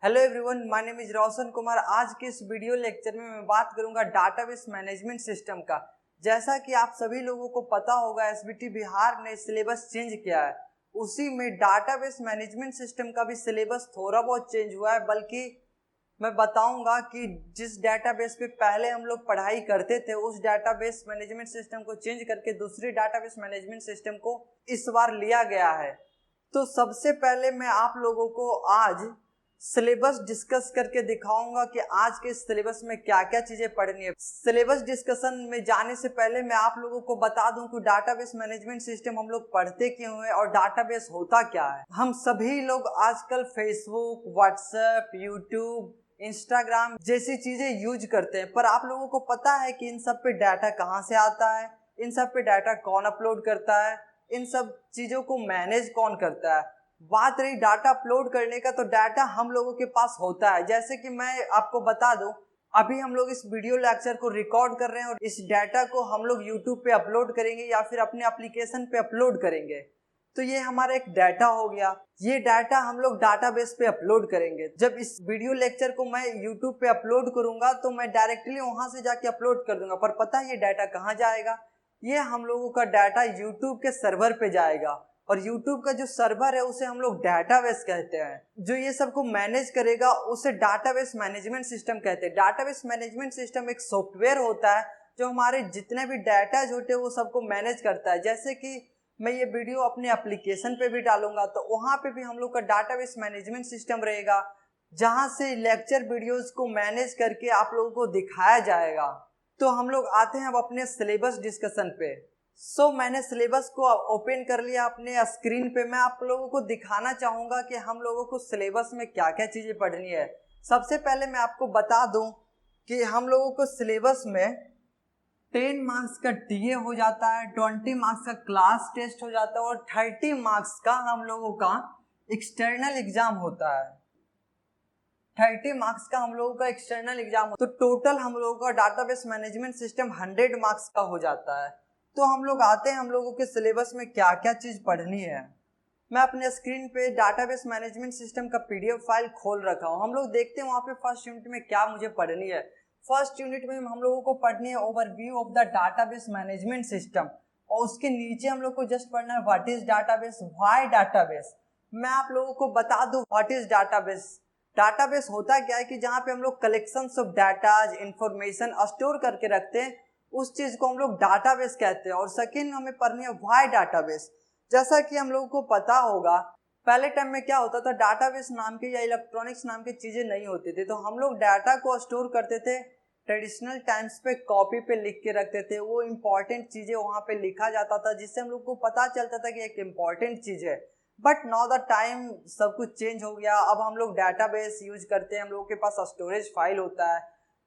Hello everyone, my name is Roshan Kumar. आज के इस वीडियो लेक्चर में मैं बात करूंगा डाटाबेस मैनेजमेंट सिस्टम का। जैसा कि आप सभी लोगों को पता होगा, एसबीटी बिहार ने सिलेबस चेंज किया है। उसी में डाटाबेस मैनेजमेंट सिस्टम का भी सिलेबस थोड़ा बहुत चेंज हुआ है। बल्कि मैं बताऊंगा कि जिस डाटाबेस पे पहले हम लोग पढ़ाई करते थे, उस डाटाबेस मैनेजमेंट सिस्टम को चेंज करके दूसरी डाटाबेस मैनेजमेंट सिस्टम को इस बार लिया गया है। तो सबसे पहले मैं आप लोगों को आज सिलेबस डिस्कस करके दिखाऊंगा कि आज के सिलेबस में क्या क्या चीजें पढ़नी है। सिलेबस डिस्कशन में जाने से पहले मैं आप लोगों को बता दूं कि डाटाबेस मैनेजमेंट सिस्टम हम लोग पढ़ते क्यों है और डाटाबेस होता क्या है। हम सभी लोग आजकल फेसबुक, व्हाट्सएप, यूट्यूब, इंस्टाग्राम जैसी चीजें यूज करते हैं, पर आप लोगों को पता है कि इन सब पे डाटा कहाँ से आता है, इन सब पे डाटा कौन अपलोड करता है, इन सब चीजों को मैनेज कौन करता है। बात रही डाटा अपलोड करने का, तो डाटा हम लोगों के पास होता है। जैसे कि मैं आपको बता दूं, अभी हम लोग इस वीडियो लेक्चर को रिकॉर्ड कर रहे हैं और इस डाटा को हम लोग यूट्यूब पे अपलोड करेंगे या फिर अपने एप्लीकेशन पे अपलोड करेंगे। तो ये हमारा एक डाटा हो गया। ये डाटा हम लोग डाटाबेस पे अपलोड करेंगे। जब इस वीडियो लेक्चर को मैं यूट्यूब पे अपलोड करूंगा तो मैं डायरेक्टली वहां से जाके अपलोड कर दूंगा, पर पता है ये डाटा कहाँ जाएगा? ये हम लोगों का डाटा यूट्यूब के सर्वर पे जाएगा और YouTube का जो सर्वर है उसे हम लोग डाटाबेस कहते हैं। जो ये सबको मैनेज करेगा उसे डाटाबेस मैनेजमेंट सिस्टम कहते हैं। डाटाबेस मैनेजमेंट सिस्टम एक सॉफ्टवेयर होता है जो हमारे जितने भी डाटाज होते हैं वो सबको मैनेज करता है। जैसे कि मैं ये वीडियो अपने एप्लीकेशन पे भी डालूंगा तो वहां पे भी हम लोग का डाटाबेस मैनेजमेंट सिस्टम रहेगा, जहां से लेक्चर वीडियोज को मैनेज करके आप लोगों को दिखाया जाएगा। तो हम लोग आते हैं अब अपने सिलेबस डिस्कशन पे। मैंने सिलेबस को ओपन कर लिया अपने स्क्रीन पे। मैं आप लोगों को दिखाना चाहूंगा कि हम लोगों को सिलेबस में क्या क्या चीजें पढ़नी है। सबसे पहले मैं आपको बता दूं कि हम लोगों को सिलेबस में 10 मार्क्स का टीए हो जाता है, 20 मार्क्स का क्लास टेस्ट हो जाता है और 30 मार्क्स का हम लोगों का एक्सटर्नल एग्जाम होता है। 30 मार्क्स का हम लोगों का एक्सटर्नल एग्जाम, तो टोटल हम लोगों का डाटाबेस मैनेजमेंट सिस्टम 100 मार्क्स का हो जाता है। तो हम लोग आते हैं हम लोगों के सिलेबस में क्या क्या चीज पढ़नी है। मैं अपने स्क्रीन पे डाटाबेस मैनेजमेंट सिस्टम का पीडीएफ फाइल खोल रखा हूँ। हम लोग देखते हैं वहाँ पे फर्स्ट यूनिट में क्या मुझे पढ़नी है। फर्स्ट यूनिट में हम लोगों को पढ़नी है overview of the database management system, और उसके नीचे हम लोग को जस्ट पढ़ना है what is database, why database. मैं आप लोगों को बता दूं व्हाट इज डाटाबेस। डाटाबेस होता क्या है कि जहाँ पे हम लोग collections of datas, information store करके रखते हैं, उस चीज को हम लोग डाटाबेस कहते हैं। और सेकंड हमें पढ़नी है व्हाई डाटाबेस। जैसा कि हम लोगों को पता होगा, पहले टाइम में क्या होता था, डाटाबेस नाम के या इलेक्ट्रॉनिक्स नाम की चीजें नहीं होती थी, तो हम लोग डाटा को स्टोर करते थे ट्रेडिशनल टाइम्स पे, कॉपी पे लिख के रखते थे। वो इम्पोर्टेंट चीजें वहां पे लिखा जाता था जिससे हम लोग को पता चलता था कि एक इम्पोर्टेंट चीज है। बट नाउ द टाइम सब कुछ चेंज हो गया। अब हम लोग डाटाबेस यूज करते हैं, हम लोगों के पास स्टोरेज फाइल होता है,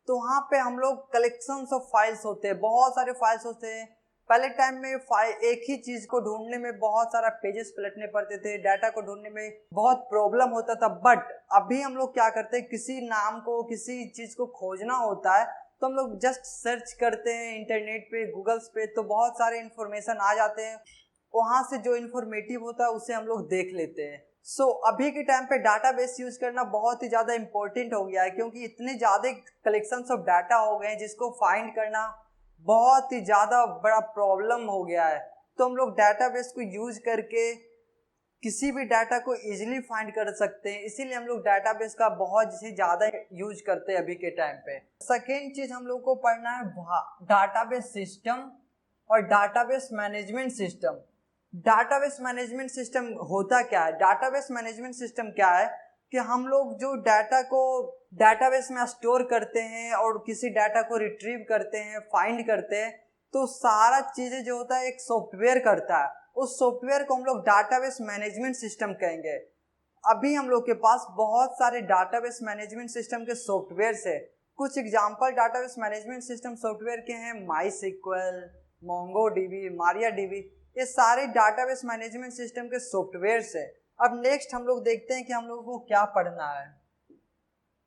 तो वहाँ पे हम लोग कलेक्शंस ऑफ फाइल्स होते हैं, बहुत सारे फाइल्स होते हैं। पहले टाइम में फाइल एक ही चीज को ढूंढने में बहुत सारा पेजेस पलटने पड़ते थे, डाटा को ढूंढने में बहुत प्रॉब्लम होता था। बट अभी हम लोग क्या करते हैं, किसी नाम को, किसी चीज को खोजना होता है तो हम लोग जस्ट सर्च करते हैं इंटरनेट पे, गूगल्स पे, तो बहुत सारे इंफॉर्मेशन आ जाते हैं। वहां से जो इन्फॉर्मेटिव होता है उसे हम लोग देख लेते हैं। अभी के टाइम पे डाटाबेस यूज करना बहुत ही ज्यादा इंपॉर्टेंट हो गया है, क्योंकि इतने ज्यादा कलेक्शंस ऑफ डाटा हो गए हैं जिसको फाइंड करना बहुत ही ज्यादा बड़ा प्रॉब्लम हो गया है। तो हम लोग डाटाबेस को यूज करके किसी भी डाटा को इजीली फाइंड कर सकते हैं, इसीलिए हम लोग डाटाबेस का बहुत ज्यादा यूज करते हैं अभी के टाइम पे। सेकेंड चीज हम लोग को पढ़ना है डाटाबेस सिस्टम और database management system. Database management system होता क्या है? डाटाबेस मैनेजमेंट सिस्टम क्या है कि हम लोग जो डाटा को डाटाबेस में स्टोर करते हैं और किसी डाटा को रिट्रीव करते हैं, फाइंड करते हैं, तो सारा चीजें जो होता है एक सॉफ्टवेयर करता है। उस सॉफ्टवेयर को हम लोग डाटाबेस मैनेजमेंट सिस्टम कहेंगे। अभी हम लोग के पास बहुत सारे डाटाबेस मैनेजमेंट सिस्टम के सॉफ्टवेयर है। कुछ example database management system software के हैं MySQL, MongoDB, MariaDB। ये सारे डाटाबेस मैनेजमेंट सिस्टम के सॉफ्टवेयर है। अब नेक्स्ट हम लोग देखते हैं कि हम लोगों को क्या पढ़ना है।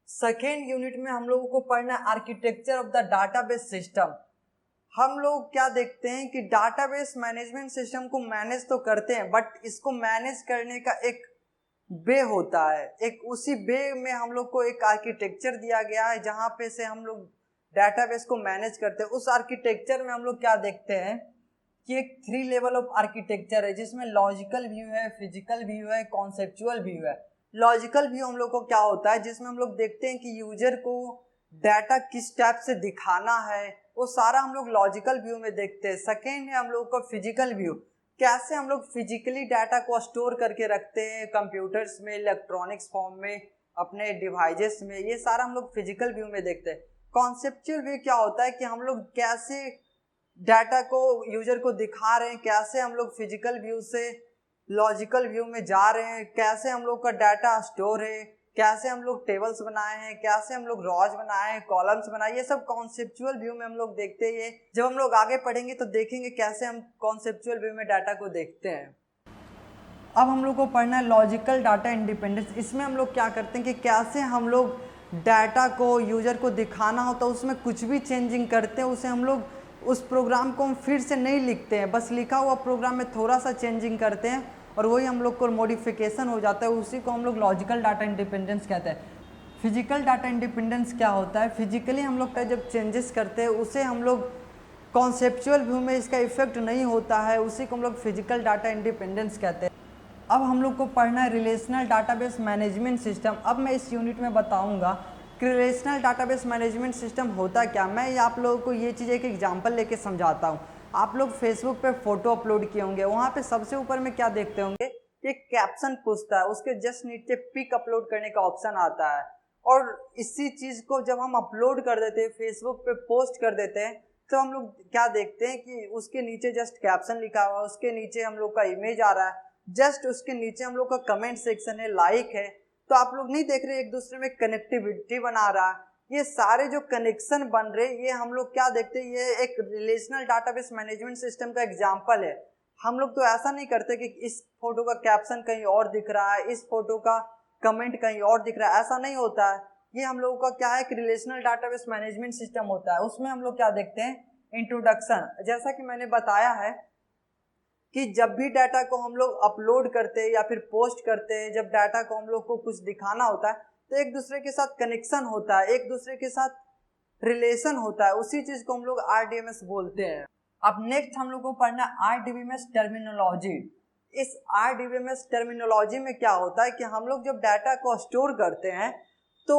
सेकेंड यूनिट में हम लोगों को पढ़ना है architecture of the database system. हम लोग क्या देखते हैं कि डाटाबेस मैनेजमेंट सिस्टम को मैनेज तो करते हैं, बट इसको मैनेज करने का एक बे होता है, एक उसी बे में हम लोग को एक आर्किटेक्चर दिया गया है जहाँ पे से हम लोग डाटाबेस को मैनेज करते हैं। उस आर्किटेक्चर में हम लोग क्या देखते हैं कि एक 3 लेवल ऑफ आर्किटेक्चर है जिसमें लॉजिकल व्यू है, फिजिकल व्यू है, कॉन्सेप्चुअल व्यू है। लॉजिकल व्यू हम लोग को क्या होता है, जिसमें हम लोग देखते हैं कि यूजर को डाटा किस टाइप से दिखाना है, वो सारा हम लोग लॉजिकल व्यू में देखते हैं। सेकेंड है हम लोग का फिजिकल व्यू, कैसे हम लोग फिजिकली डाटा को स्टोर करके रखते हैं कंप्यूटर्स में, इलेक्ट्रॉनिक्स फॉर्म में, अपने डिवाइसेस में, ये सारा हम लोग फिजिकल व्यू में देखते हैं। कॉन्सेप्चुअल व्यू क्या होता है कि हम लोग कैसे डाटा को यूजर को दिखा रहे हैं, कैसे हम लोग फिजिकल व्यू से लॉजिकल व्यू में जा रहे हैं, कैसे हम लोग का डाटा स्टोर है, कैसे हम लोग टेबल्स बनाए हैं, कैसे हम लोग रॉज बनाए हैं, कॉलम्स बनाए, ये सब कॉन्सेप्चुअल व्यू में हम लोग देखते हैं। जब हम लोग आगे पढ़ेंगे तो देखेंगे कैसे हम कॉन्सेप्चुअल व्यू में डाटा को देखते हैं। अब हम लोग को पढ़ना है लॉजिकल डाटा इंडिपेंडेंस। इसमें हम लोग क्या करते हैं कि कैसे हम लोग डाटा को यूजर को दिखाना होता है उसमें कुछ भी चेंजिंग करते हैं, उसे हम लोग उस प्रोग्राम को हम फिर से नहीं लिखते हैं, बस लिखा हुआ प्रोग्राम में थोड़ा सा चेंजिंग करते हैं और वही हम लोग को मॉडिफिकेशन हो जाता है, उसी को हम लोग लॉजिकल डाटा इंडिपेंडेंस कहते हैं। फिजिकल डाटा इंडिपेंडेंस क्या होता है, फिजिकली हम लोग का जब चेंजेस करते हैं उसे हम लोग कॉन्सेप्चुअल व्यू में इसका इफेक्ट नहीं होता है, उसी को हम लोग फिजिकल डाटा इंडिपेंडेंस कहते हैं। अब हम लोग को पढ़ना है रिलेशनल डाटाबेस मैनेजमेंट सिस्टम। अब मैं इस यूनिट में बताऊंगा कि रिलेशनल डाटाबेस मैनेजमेंट सिस्टम होता क्या। मैं आप लोगों को ये चीज़ एक एग्जांपल लेके समझाता हूँ। आप लोग फेसबुक पे फोटो अपलोड किए होंगे, वहाँ पे सबसे ऊपर में क्या देखते होंगे कि कैप्शन पूछता है, उसके जस्ट नीचे पिक अपलोड करने का ऑप्शन आता है। और इसी चीज़ को जब हम अपलोड कर देते हैं, फेसबुक पे पोस्ट कर देते हैं, तो हम लोग क्या देखते हैं कि उसके नीचे जस्ट कैप्शन लिखा हुआ है, उसके नीचे हम लोग का इमेज आ रहा है, जस्ट उसके नीचे हम लोग का कमेंट सेक्शन है, लाइक है। तो आप लोग नहीं देख रहे एक दूसरे में कनेक्टिविटी बना रहा है, ये सारे जो कनेक्शन बन रहे ये हम लोग क्या देखते हैं, ये एक रिलेशनल डाटाबेस मैनेजमेंट सिस्टम का एग्जांपल है। हम लोग तो ऐसा नहीं करते कि इस फोटो का कैप्शन कहीं और दिख रहा है, इस फोटो का कमेंट कहीं और दिख रहा है, ऐसा नहीं होता है। ये हम लोगों का क्या है कि रिलेशनल डाटाबेस मैनेजमेंट सिस्टम होता है। उसमें हम लोग क्या देखते हैं, इंट्रोडक्शन। जैसा कि मैंने बताया है कि जब भी डाटा को हम लोग अपलोड करते हैं या फिर पोस्ट करते हैं, जब डाटा को हम लोग को कुछ दिखाना होता है तो एक दूसरे के साथ कनेक्शन होता है, एक दूसरे के साथ रिलेशन होता है, उसी चीज को हम लोग आरडीएमएस बोलते हैं। अब नेक्स्ट हम लोग को पढ़ना आरडीबीएमएस टर्मिनोलॉजी। इस आरडीबीएमएस टर्मिनोलॉजी में क्या होता है कि हम लोग जब डाटा को स्टोर करते हैं तो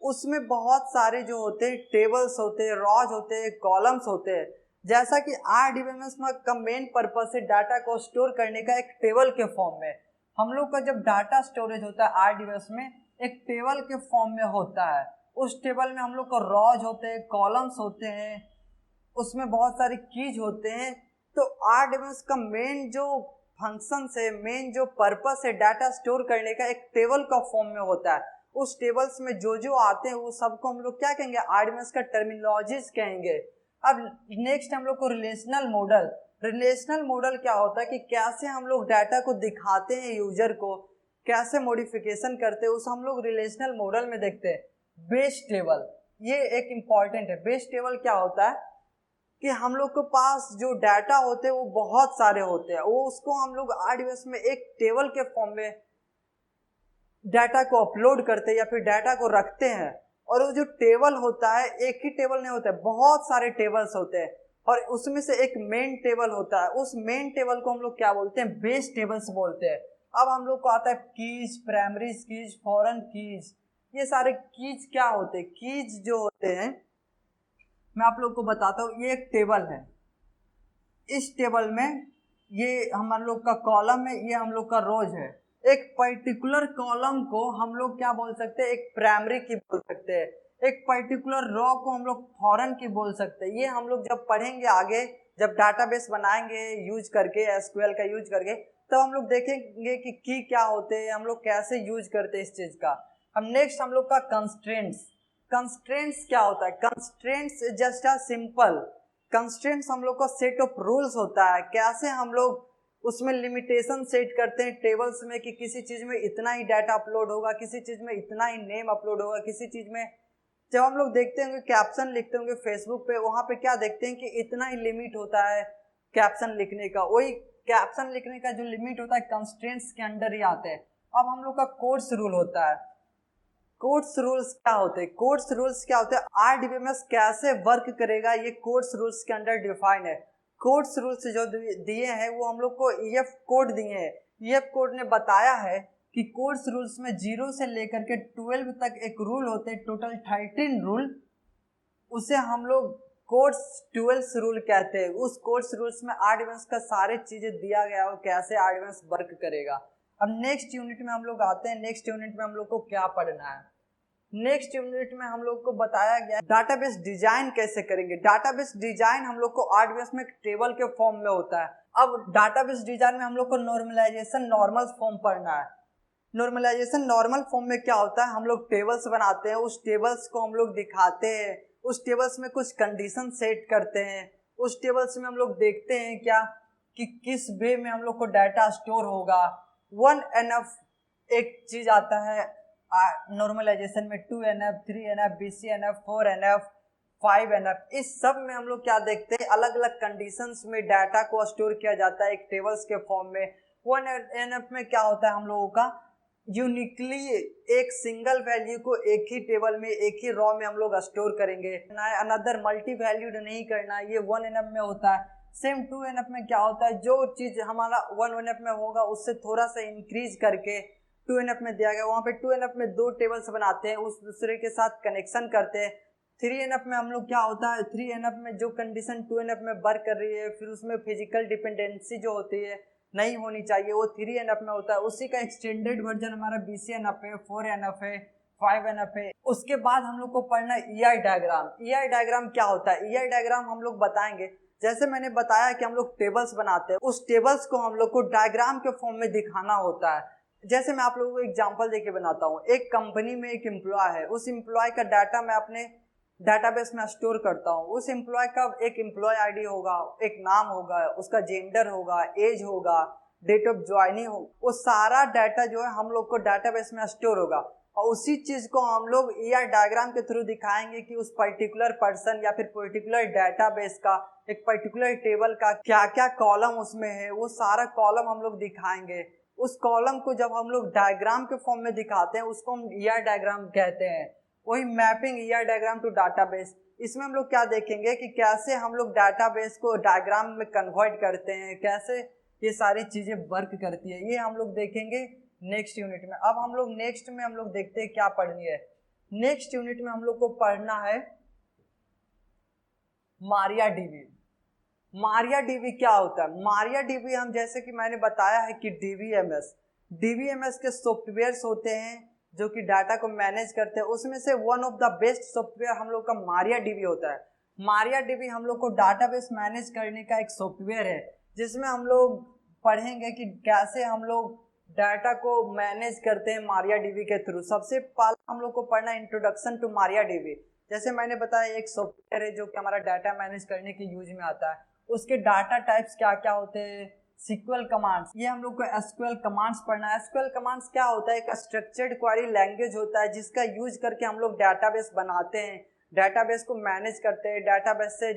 उसमें बहुत सारे जो होते हैं टेबल्स होते हैं, रॉज होते हैं, कॉलम्स होते हैं। जैसा कि आरडीबीएमएस का मेन पर्पस है डाटा को स्टोर करने का एक टेबल के फॉर्म में। हम लोग का जब डाटा स्टोरेज होता है आरडीबीएमएस में एक टेबल के फॉर्म में होता है। उस टेबल में हम लोग को रॉज होते हैं, कॉलम्स होते हैं, उसमें बहुत सारे कीज होते हैं। तो आरडीबीएमएस का मेन जो फंक्शन है, मेन जो पर्पस है डाटा स्टोर करने का, एक टेबल का फॉर्म में होता है। उस टेबल्स में जो जो आते हैं वो सबको हम लोग क्या कहेंगे, आरडीबीएमएस का टर्मिनोलॉजीज कहेंगे। अब नेक्स्ट हम लोग को रिलेशनल मॉडल। रिलेशनल मॉडल क्या होता है कि कैसे हम लोग डाटा को दिखाते हैं यूजर को, कैसे मॉडिफिकेशन करते हैं, उस हम लोग रिलेशनल मॉडल में देखते हैं। बेस टेबल, ये एक इम्पॉर्टेंट है। बेस टेबल क्या होता है कि हम लोग के पास जो डाटा होते हैं वो बहुत सारे होते हैं, वो उसको हम लोग आरडीबीएस में एक टेबल के फॉर्म में डाटा को अपलोड करते हैं या फिर डाटा को रखते हैं। और वो जो टेबल होता है एक ही टेबल नहीं होता है, बहुत सारे टेबल्स होते हैं और उसमें से एक मेन टेबल होता है। उस मेन टेबल को हम लोग क्या बोलते हैं, बेस टेबल्स बोलते हैं। अब हम लोग को आता है keys, primary keys, foreign keys. ये सारे कीज क्या होते हैं, कीज जो होते हैं मैं आप लोग को बताता हूँ। ये एक टेबल है, इस टेबल में ये हम लोग का कॉलम है, ये हम लोग का रोज है। एक पर्टिकुलर कॉलम को हम लोग क्या बोल सकते हैं, एक प्राइमरी की बोल सकते हैं। एक पर्टिकुलर रो को हम लोग फॉरेन की बोल सकते हैं। ये हम लोग जब पढ़ेंगे आगे, जब डाटाबेस बनाएंगे यूज करके, एसक्यूएल का यूज करके, तब हम लोग देखेंगे कि की क्या होते हैं, हम लोग कैसे यूज करते हैं इस चीज का। अब नेक्स्ट हम लोग का कंस्ट्रेंट्स। कंस्ट्रेंट्स क्या होता है, constraints just a simple, constraints हम लोग का सेट ऑफ रूल्स होता है। कैसे हम लोग उसमें लिमिटेशन सेट करते हैं टेबल्स में कि किसी चीज में इतना ही डाटा अपलोड होगा, किसी चीज में इतना ही नेम अपलोड होगा, किसी चीज में जब हम लोग देखते होंगे कैप्शन लिखते होंगे फेसबुक पे, वहां पे क्या देखते हैं कि इतना ही लिमिट होता है कैप्शन लिखने का। वही कैप्शन लिखने का जो लिमिट होता है कंस्ट्रेंट्स के अंडर ही आते हैं। अब हम लोग का कोर्स रूल होता है। कोर्स रूल्स क्या होते हैं? कोर्स रूल्स क्या होते हैं? आरडीबीएमएस कैसे वर्क करेगा ये कोर्स रूल्स के अंडर डिफाइन है। कोर्स रूल्स जो दिए हैं वो हम लोग को ईएफ कोड दिए हैं। ईएफ कोड ने बताया है कि कोर्स रूल्स में 0 से लेकर के 12 तक एक रूल होते हैं, टोटल 13 रूल। उसे हम लोग कोर्स 12 रूल कहते हैं। उस कोर्स रूल्स में आरडीबीएमएस का सारे चीजें दिया गया हो कैसे आरडीबीएमएस वर्क करेगा। अब नेक्स्ट यूनिट में हम लोग आते हैं। नेक्स्ट यूनिट में हम लोग को क्या पढ़ना है? नेक्स्ट यूनिट में हम लोग को बताया गया डाटाबेस डिजाइन कैसे करेंगे। डाटाबेस डिजाइन हम लोग को आरडीबीएमएस में टेबल के फॉर्म में होता है। अब डाटाबेस डिजाइन में हम लोग को नॉर्मलाइजेशन नॉर्मल फॉर्म पढ़ना है। नॉर्मलाइजेशन नॉर्मल फॉर्म में क्या होता है? हम लोग टेबल्स बनाते हैं, उस टेबल्स को हम लोग दिखाते हैं, उस टेबल्स में कुछ कंडीशन सेट करते हैं, उस टेबल्स में हम लोग देखते हैं क्या कि किस वे में हम लोग को डाटा स्टोर होगा। 1NF एक चीज आता है नॉर्मलाइजेशन में, 2NF, 3NF, BCNF, 4NF, 5NF। इस सब में हम लोग क्या देखते हैं? अलग अलग कंडीशंस में डाटा को स्टोर किया जाता है एक टेबल्स के फॉर्म में। 1NF में क्या होता है? हम लोगों का यूनिकली एक सिंगल वैल्यू को एक ही टेबल में एक ही रॉ में हम लोग स्टोर करेंगे, अनदर मल्टी वैल्यूड नहीं करना। ये 1NF में होता है। सेम 2NF में क्या होता है? जो चीज हमारा 1NF में होगा उससे थोड़ा सा इंक्रीज करके 2NF में दिया गया, वहां पे 2NF में दो टेबल्स बनाते हैं, उस दूसरे के साथ कनेक्शन करते हैं। 3NF में हम लोग क्या होता है? 3NF में जो कंडीशन 2NF में वर्क कर रही है, फिर उसमें फिजिकल डिपेंडेंसी जो होती है नहीं होनी चाहिए, वो 3NF में होता है। उसी का एक्सटेंडेड वर्जन हमारा BCNF है, 4NF है, 5NF है। उसके बाद हम लोग को पढ़ना है EI डायग्राम। EI डायग्राम क्या होता है? EI डायग्राम हम लोग बताएंगे। जैसे मैंने बताया कि हम लोग टेबल्स बनाते हैं, उस टेबल्स को हम लोग को डायग्राम के फॉर्म में दिखाना होता है। जैसे मैं आप लोगों को एग्जांपल देके बनाता हूँ। एक कंपनी में एक एम्प्लॉय है, उस एम्प्लॉय का डाटा मैं अपने डाटाबेस में स्टोर करता हूँ। उस एम्प्लॉय का एक एम्प्लॉय आईडी होगा, एक नाम होगा, उसका जेंडर होगा, एज होगा, डेट ऑफ ज्वाइनिंग हो, वो सारा डाटा जो है हम लोग को डाटाबेस में स्टोर होगा। और उसी चीज को हम लोग EI डायग्राम के थ्रू दिखाएंगे कि उस पर्टिकुलर पर्सन या फिर पर्टिकुलर डाटाबेस का एक पर्टिकुलर टेबल का क्या क्या कॉलम उसमें है, वो सारा कॉलम हम लोग दिखाएंगे। उस कॉलम को जब हम लोग डायग्राम के फॉर्म में दिखाते हैं उसको हम EI डायग्राम कहते हैं। वही mapping EI diagram to database. इसमें हम लोग क्या देखेंगे कि कैसे हम लोग डाटाबेस को डायग्राम में कन्वर्ट करते हैं, कैसे ये सारी चीजें वर्क करती है, ये हम लोग देखेंगे नेक्स्ट यूनिट में। अब हम लोग नेक्स्ट में हम लोग देखते हैं क्या पढ़नी है। नेक्स्ट यूनिट में हम लोग को पढ़ना है मारियाडीबी। मारियाडीबी क्या होता है? मारियाडीबी हम जैसे कि मैंने बताया है कि डीबीएमएस के सॉफ्टवेयर्स होते हैं जो कि डाटा को मैनेज करते हैं। उसमें से one of the best software हम लोग का मारियाडीबी होता है। मारियाडीबी हम लोग को डाटाबेस मैनेज करने का एक सॉफ्टवेयर है, जिसमें हम लोग पढ़ेंगे कि कैसे हम लोग डाटा को मैनेज करते हैं मारियाडीबी के थ्रू। सबसे पहले हम लोग को पढ़ना इंट्रोडक्शन टू मारियाडीबी। जैसे मैंने बताया एक सॉफ्टवेयर है जो कि हमारा डाटा मैनेज करने के यूज में आता है। उसके डाटा टाइप्स क्या क्या होते हैं, SQL कमांड्स, ये हम लोग को SQL कमांड्स पढ़ना है। SQL कमांड्स क्या होता है? एक स्ट्रक्चर्ड क्वेरी लैंग्वेज होता है जिसका यूज करके हम लोग डाटाबेस बनाते हैं, डाटाबेस को मैनेज करते हैं, डाटाबेस से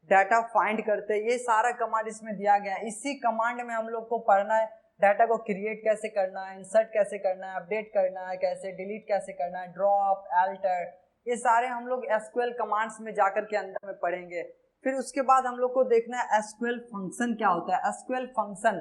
डाटा फाइंड करते हैं। ये सारा कमांड इसमें दिया गया है। इसी कमांड में हम लोग को पढ़ना है डाटा को क्रिएट कैसे करना है, इंसर्ट कैसे करना है, अपडेट करना है कैसे, डिलीट कैसे करना है, ड्रॉप, अल्टर, ये सारे हम लोग SQL कमांड्स में जाकर के अंदर में पढ़ेंगे। फिर उसके बाद हम लोग को देखना है SQL फंक्शन क्या होता है। SQL function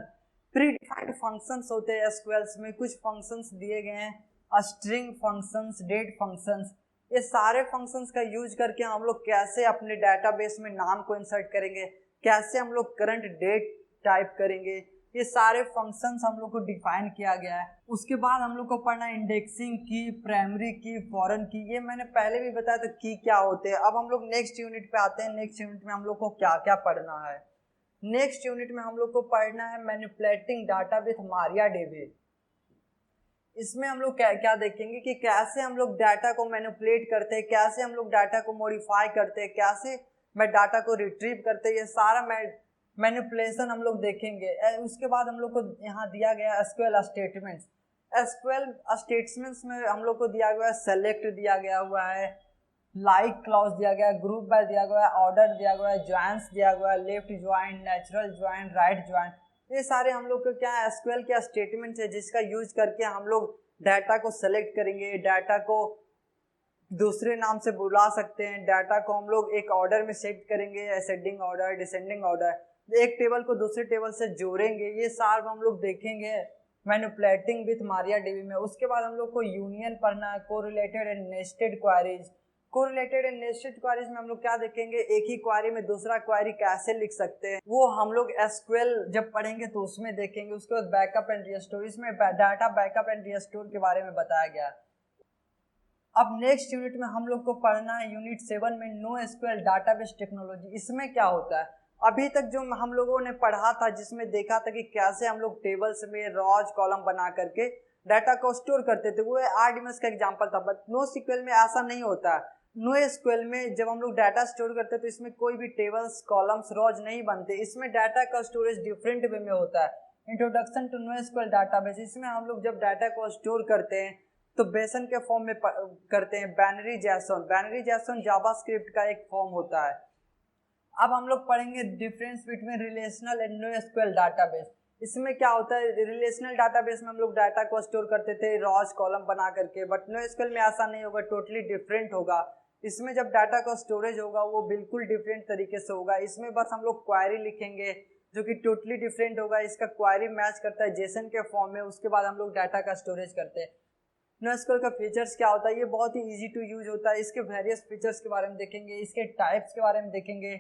pre defined functions होते हैं। SQLs में कुछ फंक्शंस दिए गए हैं, स्ट्रिंग फंक्शंस, डेट फंक्शंस। ये सारे फंक्शंस का यूज करके हम लोग कैसे अपने डाटाबेस में नाम को इंसर्ट करेंगे, कैसे हम लोग करंट डेट टाइप करेंगे, ये सारे फंक्शंस हम लोग को डिफाइन किया गया है। उसके बाद हम लोग को पढ़ना है इंडेक्सिंग की, प्राइमरी की, फॉरेन की। ये मैंने पहले भी बताया था की क्या होते हैं। अब हम लोग नेक्स्ट यूनिट पे आते हैं। नेक्स्ट यूनिट में हम लोग को क्या क्या पढ़ना है? नेक्स्ट यूनिट में हम लोग को पढ़ना है मैनिपुलेटिंग डाटा विथ मारियाडीबी। इसमें हम लोग क्या क्या देखेंगे कि कैसे हम लोग डाटा को मैनिपुलेट करते हैं, कैसे हम लोग डाटा को मॉडिफाई करते हैं, कैसे मैं डाटा को रिट्रीव करते हैं, ये सारा मैनिपुलेशन हम लोग देखेंगे। उसके बाद हम लोग को यहाँ दिया गया SQL स्टेटमेंट्स। SQL स्टेटमेंट्स में हम लोग को दिया गया है सेलेक्ट दिया गया हुआ है, लाइक क्लॉज दिया गया है, ग्रुप बाय दिया गया है, ऑर्डर दिया गया है, ज्वाइंस दिया गया है, left join, natural join, right join. ये सारे हम लोग को क्या है, एसक्यूएल क्या स्टेटमेंट है जिसका यूज करके हम लोग डाटा को सेलेक्ट करेंगे, डाटा को दूसरे नाम से बुला सकते हैं, डाटा को हम लोग एक ऑर्डर में सेट करेंगे, असेंडिंग ऑर्डर, डिसेंडिंग ऑर्डर, एक टेबल को दूसरे टेबल से जोड़ेंगे। ये सारे हम लोग देखेंगे मैनिपुलेटिंग विथ मारियाडीबी में। उसके बाद हम लोग को यूनियन पढ़ना है, correlated and nested queries. Correlated and nested queries में हम लोग क्या देखेंगे, एक ही क्वेरी में दूसरा क्वेरी कैसे लिख सकते हैं, वो हम लोग एसक्यूएल जब पढ़ेंगे तो उसमें देखेंगे। उसके बाद बैकअप एंड रिस्टोर, इसमें डाटा बैकअप एंड रिस्टोर के बारे में बताया गया। अब नेक्स्ट यूनिट में हम लोग को पढ़ना है यूनिट 7 में NoSQL डाटाबेस टेक्नोलॉजी। इसमें क्या होता है, अभी तक जो हम लोगों ने पढ़ा था जिसमें देखा था कि कैसे हम लोग टेबल्स में रॉज कॉलम बना करके डाटा को स्टोर करते थे, वो RDMS का एग्जांपल था। बट NoSQL में ऐसा नहीं होता है। NoSQL में जब हम लोग डाटा स्टोर करते हैं तो इसमें कोई भी टेबल्स, कॉलम्स, रॉज नहीं बनते। इसमें डाटा का स्टोरेज डिफरेंट वे में होता है। इंट्रोडक्शन टू NoSQL डाटाबेस, इसमें हम लोग जब डाटा को स्टोर करते हैं तो बेसन के फॉर्म में करते हैं, बाइनरी जैसन। बाइनरी जैसन जावास्क्रिप्ट का एक फॉर्म होता है। अब हम लोग पढ़ेंगे difference between relational and NoSQL database. इसमें क्या होता है, रिलेशनल डाटाबेस में हम लोग डाटा को स्टोर करते थे रॉज कॉलम बना करके, बट NoSQL में ऐसा नहीं होगा, टोटली डिफरेंट होगा। इसमें जब डाटा का स्टोरेज होगा वो बिल्कुल डिफरेंट तरीके से होगा। इसमें बस हम लोग क्वेरी लिखेंगे जो कि टोटली डिफरेंट होगा। इसका क्वेरी मैच करता है जेसन के फॉर्म में, उसके बाद हम लोग डाटा का स्टोरेज करते हैं। NoSQL का फीचर्स क्या होता है, ये बहुत ही इजी टू यूज होता है। इसके वेरियस फीचर्स के बारे में देखेंगे, इसके टाइप्स के बारे में देखेंगे,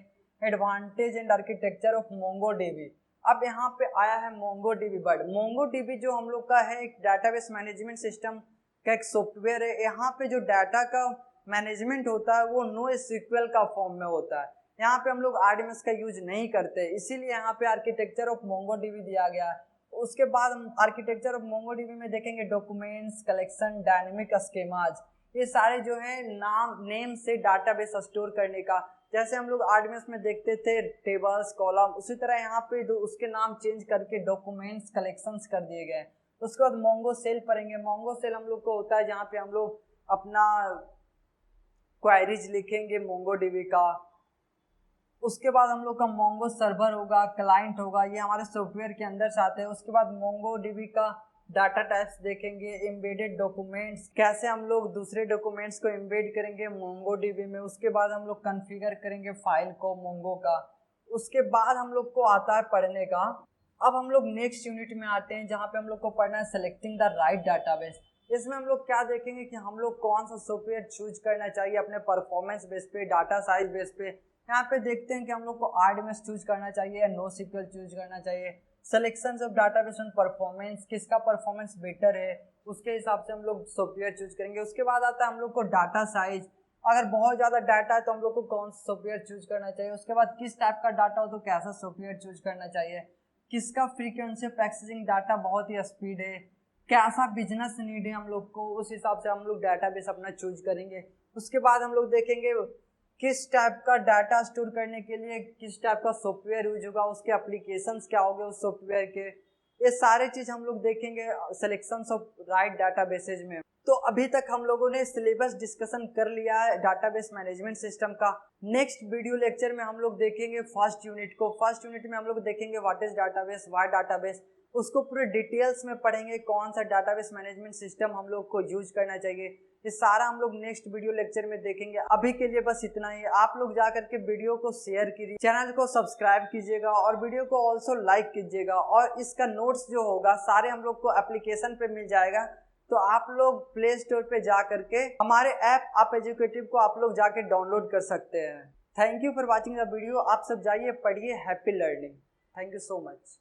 advantage and architecture of MongoDB। अब यहाँ पे आया है MongoDB बर्ड। MongoDB जो हम लोग का है एक डाटाबेस मैनेजमेंट सिस्टम का एक सॉफ्टवेयर है। यहाँ पे जो डाटा का मैनेजमेंट होता है वो NoSQL का फॉर्म में होता है। यहाँ पे हम लोग RDMS का यूज नहीं करते, इसीलिए यहाँ पे आर्किटेक्चर ऑफ MongoDB दिया गया है। उसके बाद हम आर्किटेक्चर ऑफ MongoDB में देखेंगे डॉक्यूमेंट्स, कलेक्शन, डायनेमिक स्कीमाज। ये सारे जो है नेम से डाटाबेस स्टोर करने का, जैसे हम लोग RDMS में देखते थे टेबल्स, कॉलम, उसी तरह यहाँ पे उसके नाम चेंज करके डॉक्यूमेंट्स, कलेक्शंस कर दिए गए। उसके बाद मोंगो सेल पढ़ेंगे। मोंगो सेल हम लोग को होता है जहाँ पे हम लोग अपना क्वेरीज लिखेंगे MongoDB का। उसके बाद हम लोग का मोंगो सर्वर होगा, क्लाइंट होगा, ये हमारे सॉफ्टवेयर के अंदर से आते हैं। उसके बाद MongoDB का डाटा टाइप्स देखेंगे, एम्बेडेड डॉक्यूमेंट्स, कैसे हम लोग दूसरे डॉक्यूमेंट्स को एम्बेड करेंगे MongoDB में। उसके बाद हम लोग कॉन्फ़िगर करेंगे फाइल को मोंगो का। उसके बाद हम लोग को आता है पढ़ने का। अब हम लोग नेक्स्ट यूनिट में आते हैं जहाँ पे हम लोग को पढ़ना है सेलेक्टिंग द राइट डाटाबेस। इसमें हम लोग क्या देखेंगे कि हम लोग कौन सा सॉफ्टवेयर चूज करना चाहिए अपने परफॉर्मेंस बेस पे, डाटा साइज बेस पे। यहाँ पे देखते हैं कि हम लोग को RDMS चूज करना चाहिए या NoSQL चूज करना चाहिए। Selection of database on performance, किसका परफॉर्मेंस बेटर है उसके हिसाब से हम लोग सॉफ्टवेयर चूज करेंगे। उसके बाद आता है हम लोग को डाटा साइज, अगर बहुत ज़्यादा डाटा है तो हम लोग को कौन सा सॉफ्टवेयर चूज करना चाहिए। उसके बाद किस टाइप का डाटा हो तो कैसा सॉफ्टवेयर चूज करना चाहिए, किसका फ्रीक्वेंसी ऑफ एक्सेसिंग डाटा बहुत ही स्पीड है, कैसा बिजनेस नीड है हम लोग को, उस हिसाब से हम लोग डाटाबेस अपना चूज करेंगे। उसके बाद हम लोग देखेंगे किस टाइप का डाटा स्टोर करने के लिए किस टाइप का सॉफ्टवेयर यूज होगा, उसके एप्लीकेशंस क्या होंगे उस सॉफ्टवेयर के, ये सारे चीज हम लोग देखेंगे सिलेक्शंस ऑफ राइट डाटाबेसेज में। तो अभी तक हम लोगों ने सिलेबस डिस्कशन कर लिया है डाटाबेस मैनेजमेंट सिस्टम का। नेक्स्ट वीडियो लेक्चर में हम लोग देखेंगे फर्स्ट यूनिट को। फर्स्ट यूनिट में हम लोग देखेंगे what is database, why database, उसको पूरे डिटेल्स में पढ़ेंगे, कौन सा डाटाबेस मैनेजमेंट सिस्टम हम लोग को यूज करना चाहिए। ये सारा हम लोग नेक्स्ट वीडियो लेक्चर में देखेंगे। अभी के लिए बस इतना ही। आप लोग जा करके वीडियो को शेयर कीजिए, चैनल को सब्सक्राइब कीजिएगा और वीडियो को ऑल्सो लाइक कीजिएगा। और इसका नोट्स जो होगा सारे हम लोग को एप्लीकेशन पे मिल जाएगा, तो आप लोग प्ले स्टोर पे जा करके हमारे ऐप आप एजुकेटिव को आप लोग जाके डाउनलोड कर सकते हैं। Thank you for watching the video. आप सब जाइए पढ़िए, happy learning. Thank you so much.